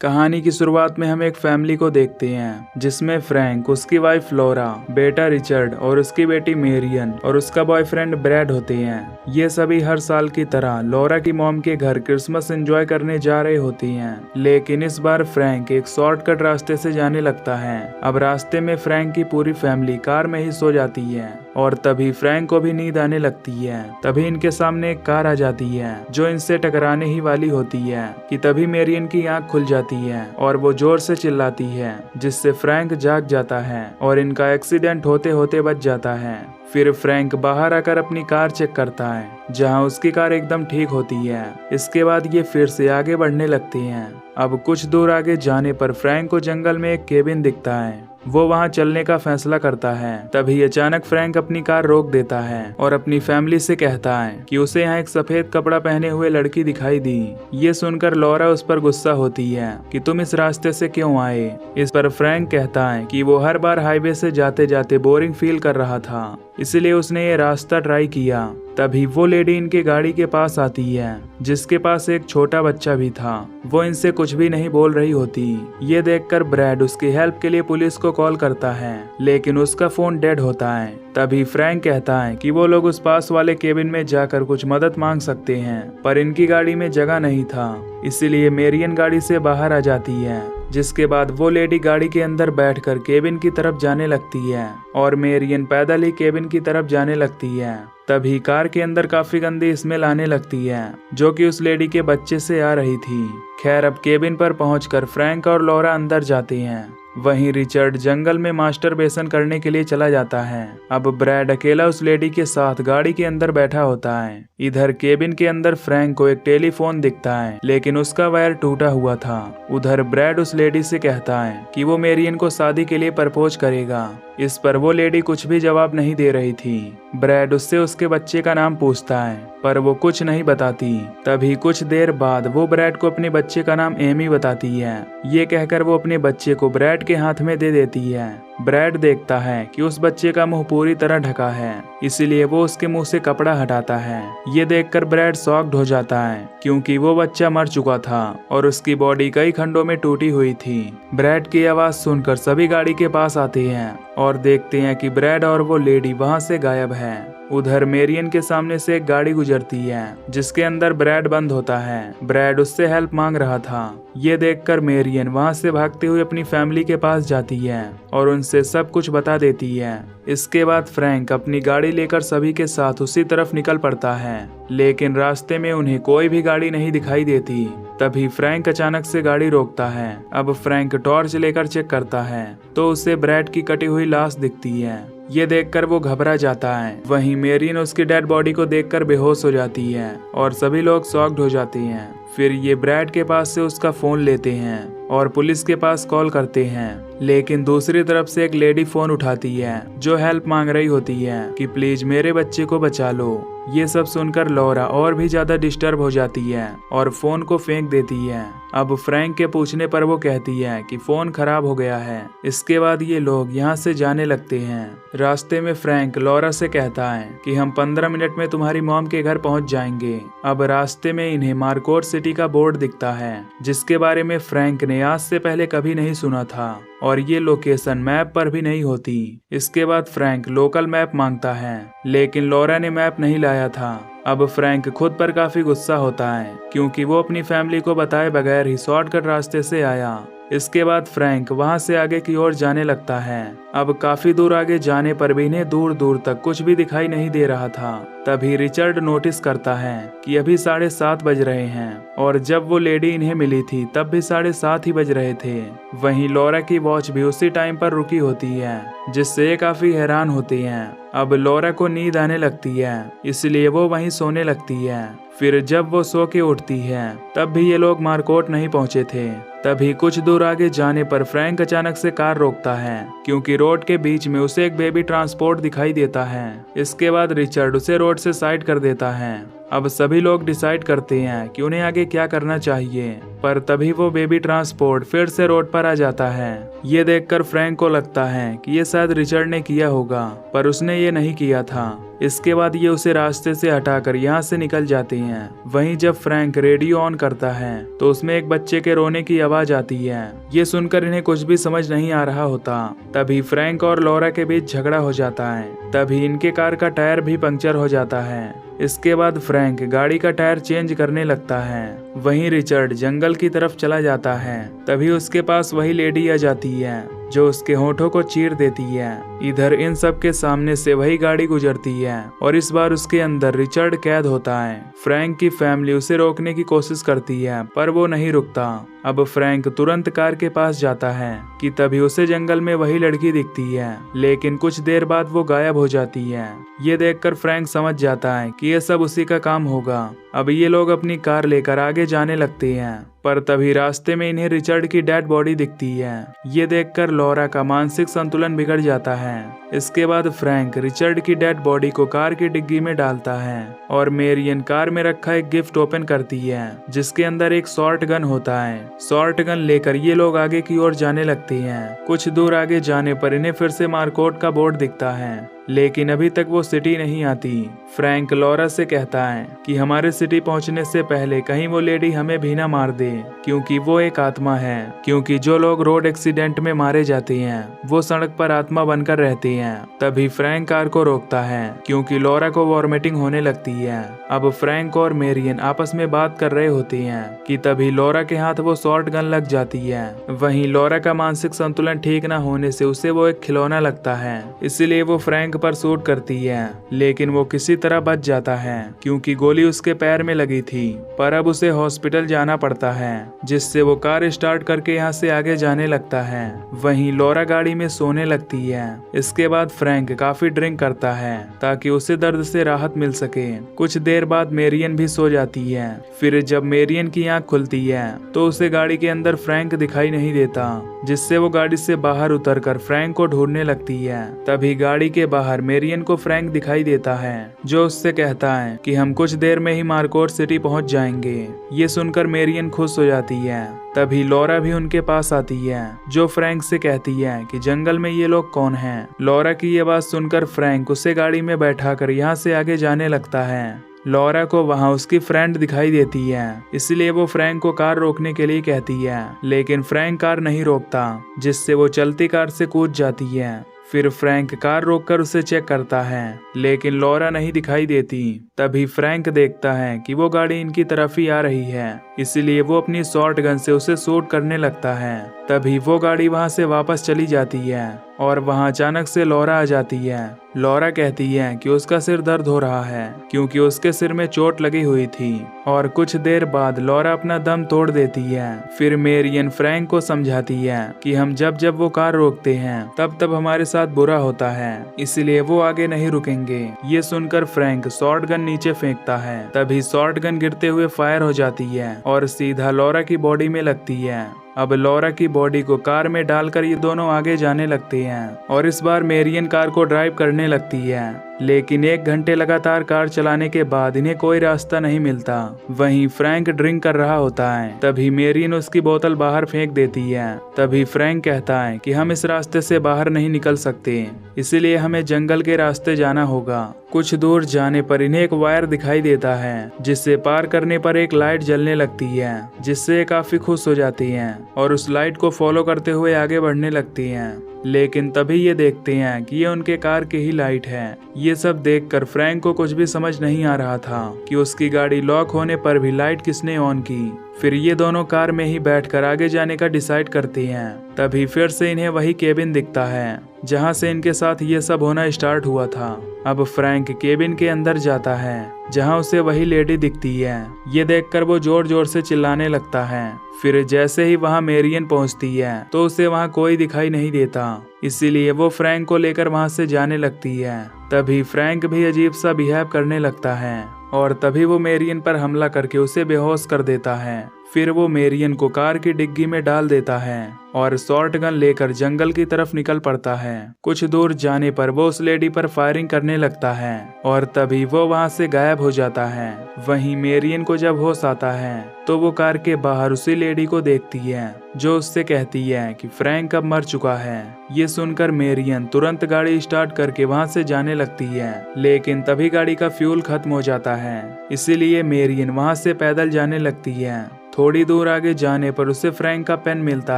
कहानी की शुरुआत में हम एक फैमिली को देखते हैं जिसमें फ्रैंक, उसकी वाइफ लॉरा, बेटा रिचर्ड और उसकी बेटी मेरियन और उसका बॉयफ्रेंड ब्रैड होते हैं। ये सभी हर साल की तरह लॉरा की मॉम के घर क्रिसमस एंजॉय करने जा रहे होती हैं, लेकिन इस बार फ्रैंक एक शॉर्टकट रास्ते से जाने लगता है। अब रास्ते में फ्रैंक की पूरी फैमिली कार में ही सो जाती है और तभी फ्रैंक को भी नींद आने लगती है। तभी इनके सामने एक कार आ जाती है जो इनसे टकराने ही वाली होती है कि तभी मेरियन की आंख खुल जाती है और वो जोर से चिल्लाती है, जिससे फ्रैंक जाग जाता है और इनका एक्सीडेंट होते होते बच जाता है। फिर फ्रैंक बाहर आकर अपनी कार चेक करता है जहां उसकी कार एकदम ठीक होती है। इसके बाद ये फिर से आगे बढ़ने लगते हैं। अब कुछ दूर आगे जाने पर फ्रैंक को जंगल में एक केबिन दिखता है। वो वहां चलने का फैसला करता है। तभी अचानक फ्रैंक अपनी कार रोक देता है और अपनी फैमिली से कहता है कि उसे यहाँ एक सफेद कपड़ा पहने हुए लड़की दिखाई दी। ये सुनकर लॉरा उस पर गुस्सा होती है कि तुम इस रास्ते से क्यों आए। इस पर फ्रैंक कहता है कि वो हर बार हाईवे से जाते जाते बोरिंग फील कर रहा था, इसलिए उसने ये रास्ता ट्राई किया। तभी वो लेडी इनके गाड़ी के पास आती है जिसके पास एक छोटा बच्चा भी था। वो इनसे कुछ भी नहीं बोल रही होती। ये देखकर ब्रैड उसकी हेल्प के लिए पुलिस को कॉल करता है, लेकिन उसका फोन डेड होता है। तभी फ्रैंक कहता है कि वो लोग उस पास वाले केबिन में जाकर कुछ मदद मांग सकते हैं, पर इनकी गाड़ी में जगह नहीं था, इसीलिए मेरियन गाड़ी से बाहर आ जाती है। जिसके बाद वो लेडी गाड़ी के अंदर बैठकर केबिन की तरफ जाने लगती है और मेरियन पैदल ही केबिन की तरफ जाने लगती है। तभी कार के अंदर काफी गंदी स्मेल आने लगती है जो कि उस लेडी के बच्चे से आ रही थी। खैर, अब केबिन पर पहुंचकर फ्रैंक और लॉरा अंदर जाते हैं। वहीं रिचर्ड जंगल में मास्टरबेशन करने के लिए चला जाता है। अब ब्रैड अकेला उस लेडी के साथ गाड़ी के अंदर बैठा होता है। इधर केबिन के अंदर फ्रैंक को एक टेलीफोन दिखता है, लेकिन उसका वायर टूटा हुआ था। उधर ब्रैड उस लेडी से कहता है कि वो मेरियन को शादी के लिए प्रपोज करेगा। इस पर वो लेडी कुछ भी जवाब नहीं दे रही थी। ब्रैड उससे उसके बच्चे का नाम पूछता है, पर वो कुछ नहीं बताती। तभी कुछ देर बाद वो ब्रैड को अपने बच्चे का नाम एमी बताती है। ये कहकर वो अपने बच्चे को ब्रैड के हाथ में दे देती है। ब्रैड देखता है कि उस बच्चे का मुंह पूरी तरह ढका है, इसीलिए वो उसके मुंह से कपड़ा हटाता है। ये देखकर ब्रैड शॉक्ड हो जाता है क्योंकि वो बच्चा मर चुका था और उसकी बॉडी कई खंडों में टूटी हुई थी। ब्रैड की आवाज सुनकर सभी गाड़ी के पास आते हैं और देखते हैं कि ब्रैड और वो लेडी वहां से गायब है। उधर मेरियन के सामने से एक गाड़ी गुजरती है जिसके अंदर ब्रैड बंद होता है। ब्रैड उससे हेल्प मांग रहा था। ये देखकर मेरियन वहां से भागते हुए अपनी फैमिली के पास जाती है और उनसे सब कुछ बता देती है। इसके बाद फ्रैंक अपनी गाड़ी लेकर सभी के साथ उसी तरफ निकल पड़ता है, लेकिन रास्ते में उन्हें कोई भी गाड़ी नहीं दिखाई देती। तभी फ्रैंक अचानक से गाड़ी रोकता है। अब फ्रैंक टॉर्च लेकर चेक करता है तो उसे ब्रैड की कटी हुई लाश दिखती है। ये देखकर वो घबरा जाता है। वहीं मेरियन उसकी डेड बॉडी को देखकर बेहोश हो जाती है और सभी लोग शॉक्ड हो जाते हैं। फिर ये ब्रैड के पास से उसका फोन लेते हैं और पुलिस के पास कॉल करते हैं, लेकिन दूसरी तरफ से एक लेडी फोन उठाती है जो हेल्प मांग रही होती है कि प्लीज मेरे बच्चे को बचा लो। ये सब सुनकर लॉरा और भी ज्यादा डिस्टर्ब हो जाती है और फोन को फेंक देती है। अब फ्रैंक के पूछने पर वो कहती है कि फोन खराब हो गया है। इसके बाद ये लोग यहाँ से जाने लगते हैं। रास्ते में फ्रैंक लॉरा से कहता है कि हम 15 मिनट में तुम्हारी मॉम के घर पहुंच जाएंगे। अब रास्ते में इन्हें मार्कोट सिटी का बोर्ड दिखता है जिसके बारे में फ्रैंक ने आज से पहले कभी नहीं सुना था और ये लोकेशन मैप पर भी नहीं होती। इसके बाद फ्रैंक लोकल मैप मांगता है, लेकिन लॉरा ने मैप नहीं लाया था। अब फ्रैंक खुद पर काफी गुस्सा होता है क्योंकि वो अपनी फैमिली को बताए बगैर ही शॉर्टकट रास्ते से आया। इसके बाद फ्रैंक वहां से आगे की ओर जाने लगता है। अब काफी दूर आगे जाने पर भी इन्हें दूर दूर तक कुछ भी दिखाई नहीं दे रहा था। तभी रिचर्ड नोटिस करता है कि अभी 7:30 बज रहे हैं और जब वो लेडी इन्हें मिली थी तब भी 7:30 ही बज रहे थे। वहीं लॉरा की वॉच भी उसी टाइम पर रुकी होती है, जिससे ये काफी हैरान होती हैं। अब लॉरा को नींद आने लगती है, इसलिए वो वहीं सोने लगती है। फिर जब वो सो के उठती है तब भी ये लोग मार्कोट नहीं पहुंचे थे। तभी कुछ दूर आगे जाने पर फ्रैंक अचानक से कार रोकता है क्योंकि रोड के बीच में उसे एक बेबी ट्रांसपोर्ट दिखाई देता है। इसके बाद रिचर्ड उसे रोड से साइड कर देता है। अब सभी लोग डिसाइड करते हैं कि उन्हें आगे क्या करना चाहिए, पर तभी वो बेबी ट्रांसपोर्ट फिर से रोड पर आ जाता है। ये देखकर फ्रैंक को लगता है कि ये शायद रिचर्ड ने किया होगा, पर उसने ये नहीं किया था। इसके बाद ये उसे रास्ते से हटाकर यहाँ से निकल जाते हैं। वहीं जब फ्रैंक रेडियो ऑन करता है तो उसमें एक बच्चे के रोने की आवाज आती है। ये सुनकर इन्हें कुछ भी समझ नहीं आ रहा होता। तभी फ्रैंक और लॉरा के बीच झगड़ा हो जाता है। तभी इनके कार का टायर भी पंक्चर हो जाता है। इसके बाद फ्रैंक गाड़ी का टायर चेंज करने लगता है। वहीं रिचर्ड जंगल की तरफ चला जाता है। तभी उसके पास वही लेडी आ जाती है जो उसके होठों को चीर देती है। इधर इन सब के सामने से वही गाड़ी गुजरती है और इस बार उसके अंदर रिचर्ड कैद होता है। फ्रैंक की फैमिली उसे रोकने की कोशिश करती है पर वो नहीं रुकता। अब फ्रैंक तुरंत कार के पास जाता है कि तभी उसे जंगल में वही लड़की दिखती है, लेकिन कुछ देर बाद वो गायब हो जाती है। ये देखकर फ्रैंक समझ जाता है कि ये सब उसी का काम होगा। अब ये लोग अपनी कार लेकर आगे जाने लगते हैं पर तभी रास्ते में इन्हें रिचर्ड की डेड बॉडी दिखती है। ये देखकर लॉरा का मानसिक संतुलन बिगड़ जाता है। इसके बाद फ्रैंक रिचर्ड की डेड बॉडी को कार की डिग्गी में डालता है और मेरियन कार में रखा एक गिफ्ट ओपन करती है जिसके अंदर एक शॉर्ट गन होता है। शॉर्ट गन लेकर ये लोग आगे की ओर जाने लगते हैं। कुछ दूर आगे जाने पर इन्हें फिर से मार्कोट का बोर्ड दिखता है, लेकिन अभी तक वो सिटी नहीं आती। फ्रैंक लॉरा से कहता है कि हमारे सिटी पहुंचने से पहले कहीं वो लेडी हमें भी ना मार दे, क्योंकि वो एक आत्मा है। क्योंकि जो लोग रोड एक्सीडेंट में मारे जाते हैं वो सड़क पर आत्मा बनकर रहते हैं। तभी फ्रैंक कार को रोकता है क्योंकि लॉरा को वॉमिटिंग होने लगती है। अब फ्रैंक और मेरियन आपस में बात कर रहे होते हैं कि तभी लॉरा के हाथ वो शॉर्ट गन लग जाती है। वहीं लॉरा का मानसिक संतुलन ठीक न होने से उसे वो एक खिलौना लगता है, इसलिए वो फ्रैंक पर शूट करती है, लेकिन वो किसी तरह बच जाता है क्योंकि गोली उसके पैर में लगी थी। पर अब उसे हॉस्पिटल जाना पड़ता है, जिससे वो कार स्टार्ट करके यहाँ से आगे जाने लगता है। वहीं लॉरा गाड़ी में सोने लगती है। इसके बाद फ्रैंक काफी ड्रिंक करता है ताकि उसे दर्द से राहत मिल सके। कुछ देर बाद मेरियन भी सो जाती है। फिर जब मेरियन की आंख खुलती है तो उसे गाड़ी के अंदर फ्रैंक दिखाई नहीं देता, जिससे वो गाड़ी से बाहर उतरकर फ्रैंक को ढूंढने लगती है। तभी गाड़ी के बाहर मेरियन को फ्रैंक दिखाई देता है जो उससे कहता है कि हम कुछ देर में ही मार्कोट सिटी पहुंच जाएंगे। ये सुनकर मेरियन खुश हो जाती है। तभी लॉरा भी उनके पास आती है जो फ्रैंक से कहती है कि जंगल में ये लोग कौन हैं। लॉरा की ये बात सुनकर फ्रैंक उसे गाड़ी में बैठाकर यहाँ से आगे जाने लगता है। लॉरा को वहाँ उसकी फ्रेंड दिखाई देती है, इसलिए वो फ्रैंक को कार रोकने के लिए कहती है, लेकिन फ्रैंक कार नहीं रोकता, जिससे वो चलती कार से कूद जाती है। फिर फ्रैंक कार रोककर उसे चेक करता है, लेकिन लॉरा नहीं दिखाई देती। तभी फ्रैंक देखता है कि वो गाड़ी इनकी तरफ ही आ रही है, इसलिए वो अपनी शॉर्ट गन से उसे शूट करने लगता है। तभी वो गाड़ी वहां से वापस चली जाती है और वहां अचानक से लॉरा आ जाती है। लॉरा कहती है कि उसका सिर दर्द हो रहा है क्योंकि उसके सिर में चोट लगी हुई थी और कुछ देर बाद लॉरा अपना दम तोड़ देती है। फिर मेरियन फ्रैंक को समझाती है कि हम जब वो कार रोकते हैं तब हमारे साथ बुरा होता है, इसलिए वो आगे नहीं रुकेंगे। ये सुनकर फ्रैंक शॉर्ट गन नीचे फेंकता है। तभी शॉर्ट गन गिरते हुए फायर हो जाती है और सीधा लॉरा की बॉडी में लगती है। अब लॉरा की बॉडी को कार में डालकर ये दोनों आगे जाने लगते हैं और इस बार मेरियन कार को ड्राइव करने लगती है, लेकिन 1 घंटे लगातार कार चलाने के बाद इन्हें कोई रास्ता नहीं मिलता। वहीं फ्रैंक ड्रिंक कर रहा होता है। तभी मेरियन उसकी बोतल बाहर फेंक देती है। तभी फ्रैंक कहता है कि हम इस रास्ते से बाहर नहीं निकल सकते, इसलिए हमें जंगल के रास्ते जाना होगा। कुछ दूर जाने पर इन्हें एक वायर दिखाई देता है, जिससे पार करने पर एक लाइट जलने लगती है, जिससे ये काफी खुश हो जाती हैं और उस लाइट को फॉलो करते हुए आगे बढ़ने लगती हैं। लेकिन तभी ये देखते हैं कि ये उनके कार की ही लाइट है। ये सब देखकर फ्रैंक को कुछ भी समझ नहीं आ रहा था कि उसकी गाड़ी लॉक होने पर भी लाइट किसने ऑन की। फिर ये दोनों कार में ही बैठकर आगे जाने का डिसाइड करते हैं। तभी फिर से इन्हें वही केबिन दिखता है जहां से इनके साथ ये सब होना स्टार्ट हुआ था। अब फ्रैंक केबिन के अंदर जाता है जहां उसे वही लेडी दिखती है। ये देखकर वो जोर जोर से चिल्लाने लगता है। फिर जैसे ही वहां मेरियन पहुंचती है तो उसे वहां कोई दिखाई नहीं देता, इसीलिए वो फ्रैंक को लेकर वहां से जाने लगती है। तभी फ्रैंक भी अजीब सा बिहेव करने लगता है और तभी वो मेरियन पर हमला करके उसे बेहोश कर देता है। फिर वो मेरियन को कार की डिग्गी में डाल देता है और शॉर्ट गन लेकर जंगल की तरफ निकल पड़ता है। कुछ दूर जाने पर वो उस लेडी पर फायरिंग करने लगता है और तभी वो वहां से गायब हो जाता है। वहीं मेरियन को जब होश आता है तो वो कार के बाहर उसी लेडी को देखती है जो उससे कहती है कि फ्रैंक अब मर चुका है। ये सुनकर मेरियन तुरंत गाड़ी स्टार्ट करके वहां से जाने लगती है, लेकिन तभी गाड़ी का फ्यूल खत्म हो जाता है। इसीलिए मेरियन वहां से पैदल जाने लगती है। थोड़ी दूर आगे जाने पर उसे फ्रैंक का पेन मिलता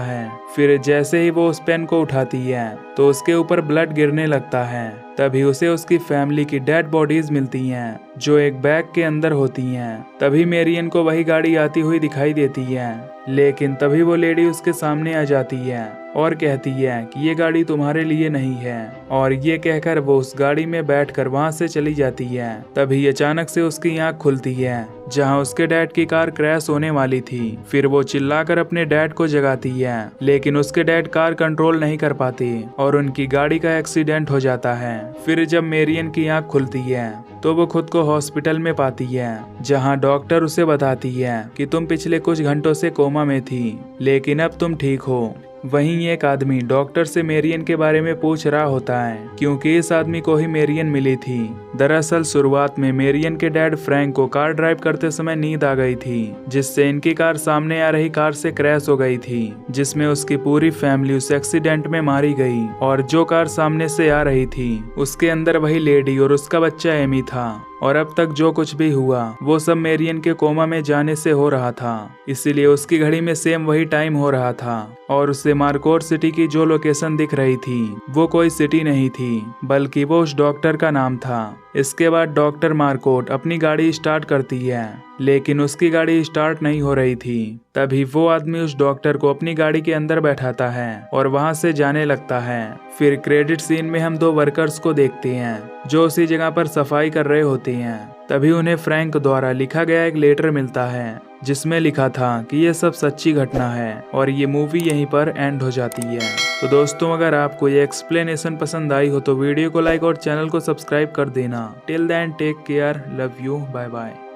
है। फिर जैसे ही वो उस पेन को उठाती है तो उसके ऊपर ब्लड गिरने लगता है। तभी उसे उसकी फैमिली की डेड बॉडीज मिलती हैं जो एक बैग के अंदर होती हैं। तभी मेरियन को वही गाड़ी आती हुई दिखाई देती है, लेकिन तभी वो लेडी उसके सामने आ जाती है और कहती है कि ये गाड़ी तुम्हारे लिए नहीं है, और ये कहकर वो उस गाड़ी में बैठकर वहां से चली जाती है। तभी अचानक से उसकी आंख खुलती है जहां उसके डैड की कार क्रैश होने वाली थी। फिर वो चिल्लाकर अपने डैड को जगाती है, लेकिन उसके डैड कार कंट्रोल नहीं कर पाती और उनकी गाड़ी का एक्सीडेंट हो जाता है। फिर जब मेरियन की आंख खुलती है तो वो खुद को हॉस्पिटल में पाती है, जहां डॉक्टर उसे बताती है कि तुम पिछले कुछ घंटों से कोमा में थी, लेकिन अब तुम ठीक हो। वहीं एक आदमी डॉक्टर से मेरियन के बारे में पूछ रहा होता है, क्योंकि इस आदमी को ही मेरियन मिली थी। दरअसल शुरुआत में मेरियन के डैड फ्रैंक को कार ड्राइव करते समय नींद आ गई थी, जिससे इनकी कार सामने आ रही कार से क्रैश हो गई थी, जिसमें उसकी पूरी फैमिली उस एक्सीडेंट में मारी गई। और जो कार सामने से आ रही थी उसके अंदर वही लेडी और उसका बच्चा एमी था। और अब तक जो कुछ भी हुआ वो सब मेरियन के कोमा में जाने से हो रहा था, इसीलिए उसकी घड़ी में सेम वही टाइम हो रहा था। और उसे मार्कोट सिटी की जो लोकेशन दिख रही थी वो कोई सिटी नहीं थी, बल्कि वो उस डॉक्टर का नाम था। इसके बाद डॉक्टर मार्कोट अपनी गाड़ी स्टार्ट करती है, लेकिन उसकी गाड़ी स्टार्ट नहीं हो रही थी। तभी वो आदमी उस डॉक्टर को अपनी गाड़ी के अंदर बैठाता है और वहां से जाने लगता है। फिर क्रेडिट सीन में हम 2 वर्कर्स को देखते हैं जो उसी जगह पर सफाई कर रहे होते हैं। तभी उन्हें फ्रैंक द्वारा लिखा गया एक लेटर मिलता है जिसमें लिखा था कि ये सब सच्ची घटना है, और ये मूवी यहीं पर एंड हो जाती है। तो दोस्तों, अगर आपको ये एक्सप्लेनेशन पसंद आई हो तो वीडियो को लाइक और चैनल को सब्सक्राइब कर देना। Till then take care, love you, bye bye.